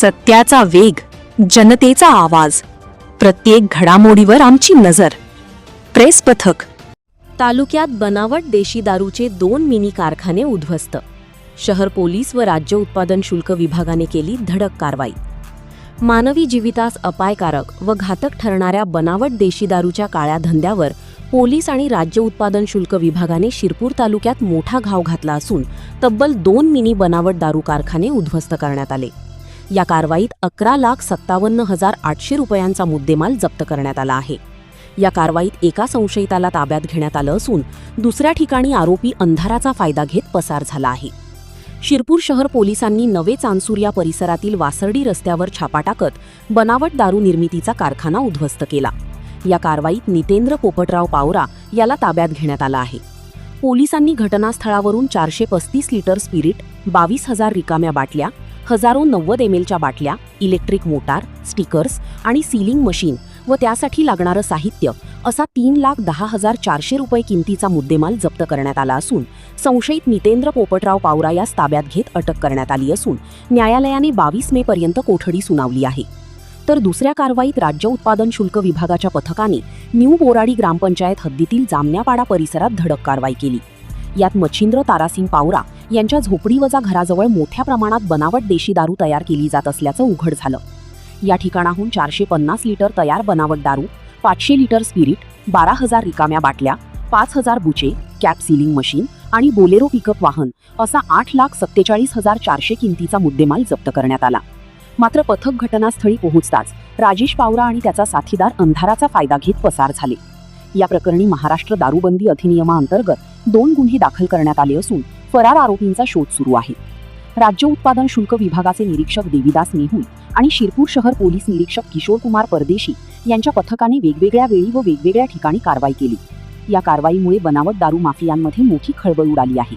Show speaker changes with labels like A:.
A: सत्याचा वेग, जनतेचा आवाज, प्रत्येक घडामोडीवर आमची नजर. प्रेस पथक.
B: तालुक्यात बनावट देशी दारूचे 2 मिनी कारखाने उद्ध्वस्त. शहर पोलीस व राज्य उत्पादन शुल्क विभागाने केली धडक कारवाई. मानवी जीवितास अपायकारक व घातक ठरणाऱ्या बनावट देशी दारूच्या काळ्या धंद्यावर पोलीस आणि राज्य उत्पादन शुल्क विभागाने शिरपूर तालुक्यात मोठा घाव घातला असून तब्बल 2 मिनी बनावट दारू कारखाने उद्ध्वस्त करण्यात आले. या कारवाईत 11,57,800 रुपयांचा मुद्देमाल जप्त करण्यात आला आहे. या कारवाईत एका संशयिताला ताब्यात घेण्यात आलं असून दुसऱ्या ठिकाणी आरोपी अंधाराचा फायदा घेत पसार झाला आहे. शिरपूर शहर पोलिसांनी नवे चांदसूर या परिसरातील वासर्डी रस्त्यावर छापा टाकत बनावट दारू निर्मितीचा कारखाना उद्ध्वस्त केला. या कारवाईत नितेंद्र पोपटराव पावरा याला ताब्यात घेण्यात आला आहे. पोलिसांनी घटनास्थळावरून 435 लिटर स्पिरिट, 22,000 रिकाम्या बाटल्या, हजारो 90 mlच्या बाटल्या, इलेक्ट्रिक मोटार, स्टिकर्स आणि सीलिंग मशीन व त्यासाठी लागणारं साहित्य असा 3,10,400 रुपये किमतीचा मुद्देमाल जप्त करण्यात आला असून संशयित नितेंद्र पोपटराव पावरा यास ताब्यात घेत अटक करण्यात आली असून न्यायालयाने 22 मे पर्यंत कोठडी सुनावली आहे. तर दुसऱ्या कारवाईत राज्य उत्पादन शुल्क विभागाच्या पथकाने न्यू बोराडी ग्रामपंचायत हद्दीतील जामण्यापाडा परिसरात धडक कारवाई केली. यात मच्छिंद्र तारासिंग पावरा यांच्या झोपडीवजा घराजवळ मोठ्या प्रमाणात बनावट देशी दारू तयार केली जात असल्याचं उघड झालं. या ठिकाणाहून 450 लिटर तयार बनावट दारू, 500 लिटर स्पिरिट, 12,000 रिकाम्या बाटल्या, 5,000 बुचे, कॅप सीलिंग मशीन आणि बोलेरो पिकअप वाहन असा 8,47,400 किमतीचा मुद्देमाल जप्त करण्यात आला. मात्र पथक घटनास्थळी पोहोचताच राजेश पावरा आणि त्याचा साथीदार अंधाराचा फायदा घेत पसार झाले. या प्रकरणी महाराष्ट्र दारूबंदी अधिनियमाअंतर्गत 2 गुन्हे दाखल करण्यात आले असून फरार आरोपींचा शोध सुरू आहे. राज्य उत्पादन शुल्क विभागाचे निरीक्षक देविदास नेहुल आणि शिरपूर शहर पोलीस निरीक्षक किशोर कुमार परदेशी यांच्या पथकाने वेगवेगळ्या वेळी व वेगवेगळ्या ठिकाणी कारवाई केली. या कारवाईमुळे बनावट दारू माफियांमध्ये मोठी खळबळ उडाली आहे.